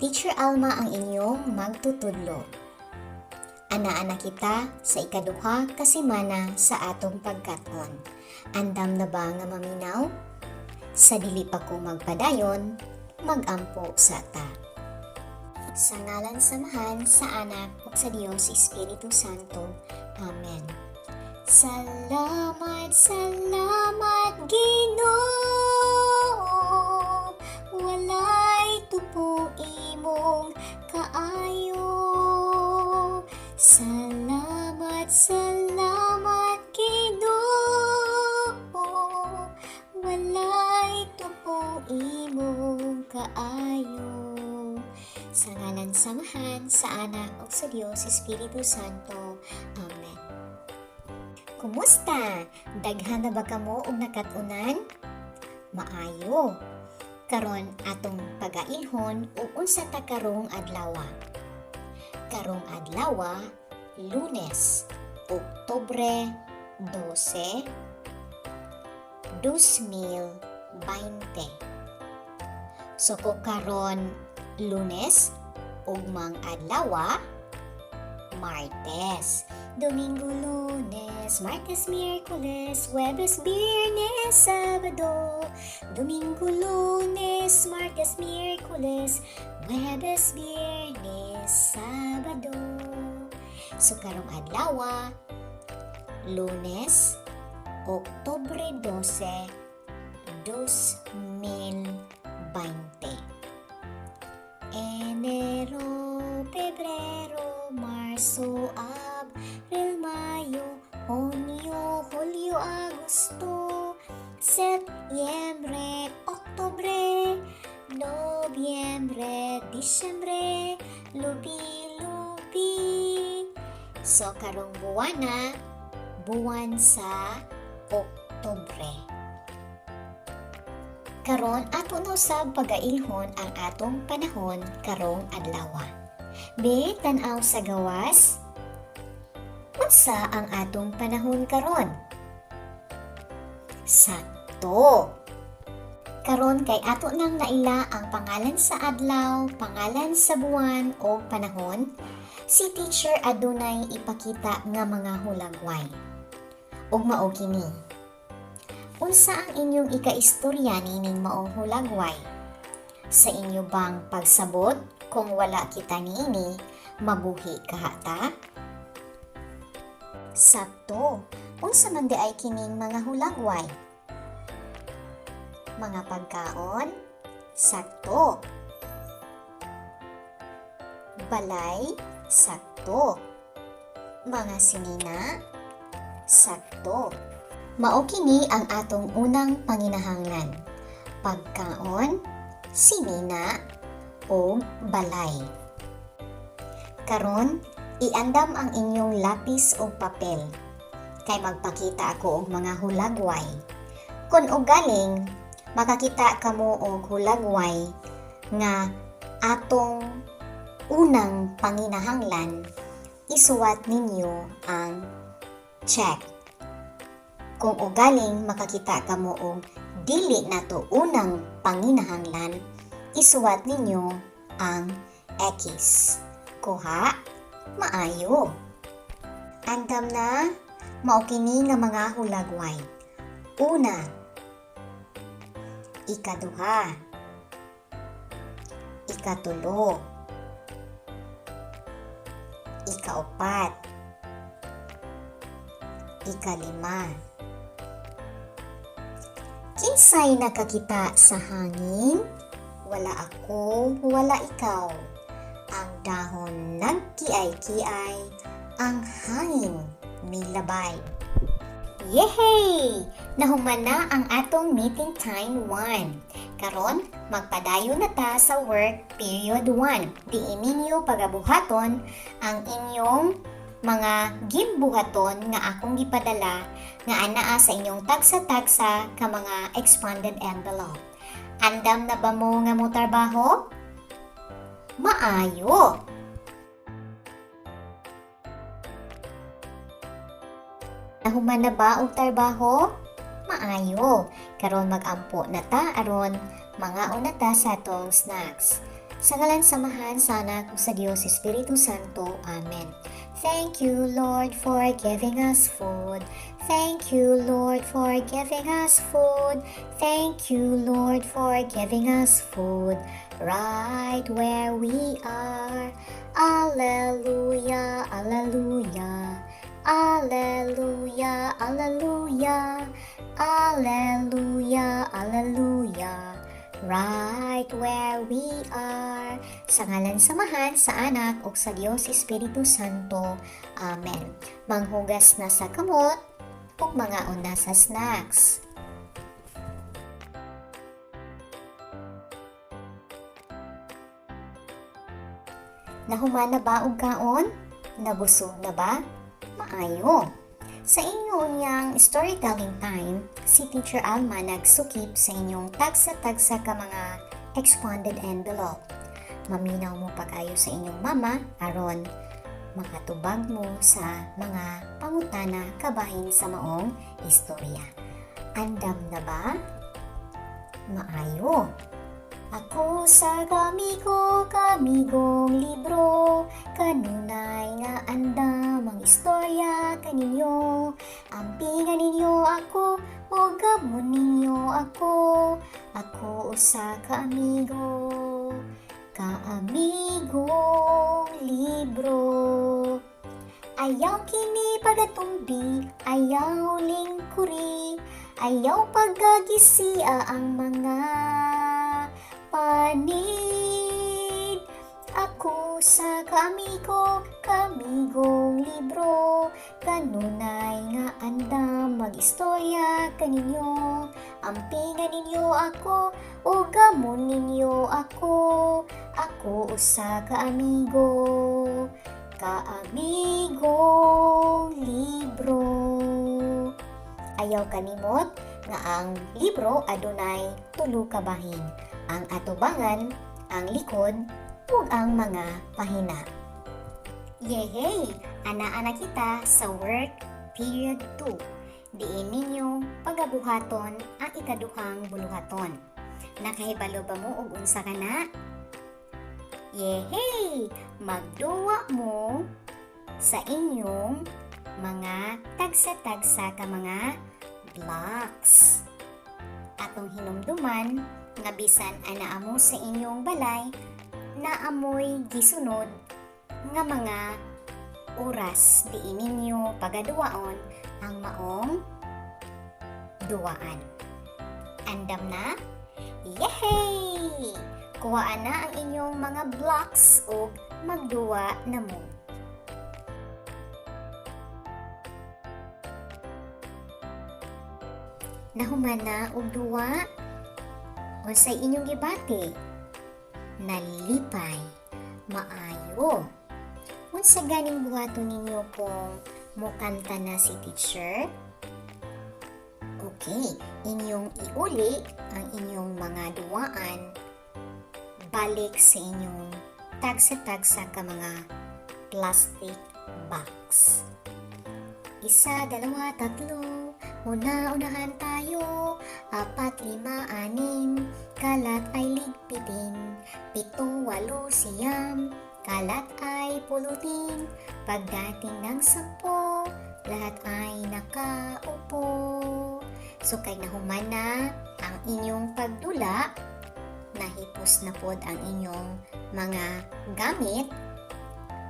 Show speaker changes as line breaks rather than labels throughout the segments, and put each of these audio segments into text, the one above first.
Teacher Alma ang inyong magtutudlo. Ana-ana kita sa ikaduha ka semana sa atong pagkat-on. Andam na ba nga maminaw? Sa dili pa ko magpadayon, magampo sa ta. Sa ngalan samahan sa Anak ug sa Dios Espiritu Santo. Amen. Salamat, salamat Ginoo. Walay tupo imong kaayo. Salamat, salamat Ginoo. Walay tupo imong kaayo. Sa ngalan samahan sa Anak ug sa Dios Espiritu Santo. Amen. Kumusta? Daghan na ba kamo og nakatunan? Maayo. Karon atong pagailhon ug unsa ta karong adlaw. Karong adlaw, Lunes, Oktubre 12, 2020. So ko karon Lunes ugmang adlaw, Martes, Domingo, Lunes, Martes, Miyerkules, Huwebes, Biyernes, Sabado, Domingo, Lunes, Martes, Miyerkules, Huwebes, Biyernes, Sabado. So karong adlaw, Lunes, Oktubre 12, 2020. Enero, Pebrero, Marso, Abril, Mayo, Hunyo, Hulyo, Agosto, Setyembre, Oktubre, Nobyembre, Disyembre, Lubi-lubi. So karong buwan buwan sa Oktubre. Karon ato na usab pagailhon ang atong panahon karong adlaw. Be tan-aw sa gawas. Unsa ang atong panahon karon? Sakto. Karon kay ato nang naila ang pangalan sa adlaw, pangalan sa buwan o panahon, si teacher adunay ipakita nga mga hulagway. Ug mao kini. Unsa ang inyong ikaistorya ning maong hulagway? Sa inyo bang pagsabot kung wala kita niini, mabuhi kahata? Sakto. Unsa man di ay kining mga hulagway? Mga pagkaon? Sakto. Balay? Sakto. Mga sinina? Sakto. Mao kini ang atong unang panginahanglan. Pagkaon, sinina, o balay. Karon, iandam ang inyong lapis o papel. Kay magpakita ako og mga hulagway. Kung galing, makakita kamo og hulagway nga atong unang panginahanglan, isuwat ninyo ang check. Kung ugaling makakita kamo og dili nato unang panginahanglan, isuwat ninyo ang X. Kuha, maayo. Andam na, mao kini nga mga hulagway. Una, ikaduha, ikatulo, ikaupat, ikalima. Kinsay nakakita sa hangin? Wala ako, wala ikaw. Ang dahon nagkiay-kiay, ang hangin milabay. Yehey! Nahuman na ang atong meeting time 1. Karon, magpadayon na ta sa work period 1. Diin ninyo pagabuhaton ang inyong mga gimbuhaton nga akong gipadala nga anaa sa inyong tagsa-tagsa ka mga expanded envelope. Andam na ba mo nga mo trabaho? Maayo! Nahuman na ba og trabaho? Maayo. Karon mag-ampo na ta aron mga una ta sa atong snacks. Sa ngalan samahan sa Anak ug sa Dios Espiritu Santo. Amen. Thank you, Lord, for giving us food. Thank you, Lord, for giving us food. Thank you, Lord, for giving us food right where we are. Alleluia, alleluia. Alleluia, alleluia. Alleluia, alleluia. Right where we are. Sa ngalan samahan sa Anak ug sa Dios Espiritu Santo. Amen. Manghugas na sa kamot ug mga una sa snacks. Nahuman na ba og kaon? Nabusog na ba? Maayo. Sa inyong yang storytelling time, si Teacher Alma nagsukip sa inyong tagsa-tagsa ka mga expanded envelope. Maminaw mo pag-ayo sa inyong mama aron makatubag mo sa mga pangutana kabahin sa maong istorya. Andam na ba? Maayo. Ako sa kamigong libro, kanunay nga andam ang istorya kaninyo. Ampingan ninyo ako, o gamon ninyo ako. Ako usa kaamigong libro. Ayaw kini pagatumbi, ayaw lingkuri, ayaw pagagisia ang mga panid. Ako sa kamigong libro, kanunay nga andam mag-istorya kaninyo. Ampingan ninyo ako, o gamon ninyo ako. Ako usa kaamigong libro. Ayaw kanimot nga ang libro adunay tulo ka bahin. Ang atubangan, ang likod, ug ang mga pahina. Yehey! Ana-ana kita sa work period 2. Diin ninyo pagabuhaton ang ikaduhang buluhaton. Nakahibalo ba mo og unsa kana? Yehey! Magduwa mo sa inyong mga tagsa-tagsa ka mga blocks. Atong hinumduman nga bisan ana amo sa inyong balay naamoy gisunod nga mga oras diin ninyo pagaduwaon ang maong duwaan. Andam na? Yehey! Kuhaan na ang inyong mga blocks o magduwa na mo. Nahuman na og duwa? O sa inyong gibati? Nalipay. Maayo. Unsa ganing buhaton ninyo pong mukanta na si teacher? Okay, inyong iuli ang inyong mga duwaan balik sa inyong tagsa-tagsa ka mga plastic box. 1, 2, 3, una-unahan tayo, 4, 5, 6, kalat ay ligpitin, 7, 8, 9, kalat ay pulutin, pagdating ng 10, lahat ay nakaupo. So kay nahuman na ang inyong pagdula, nahipos na pod ang inyong mga gamit,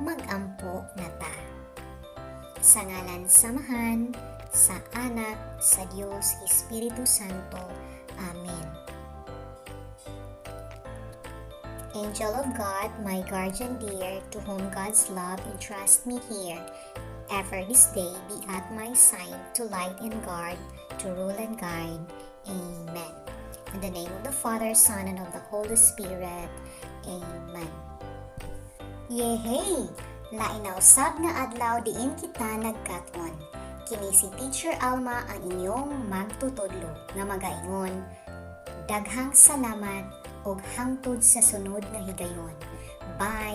mag-ampo na ta. Sa ngalan samahan, sa Anak, sa Diyos, Espiritu Santo. Amen. Angel of God, my guardian dear, to whom God's love entrust me here, ever this day be at my side, to light and guard, to rule and guide. Amen. In the name of the Father, Son, and of the Holy Spirit. Amen. Yehey! Lainausab nga adlaw diin kita nagkaton. Kini si Teacher Alma ang inyong magtutudlo nga magaingon. Daghang salamat ug hangtod sa sunod nga higayon. Bye!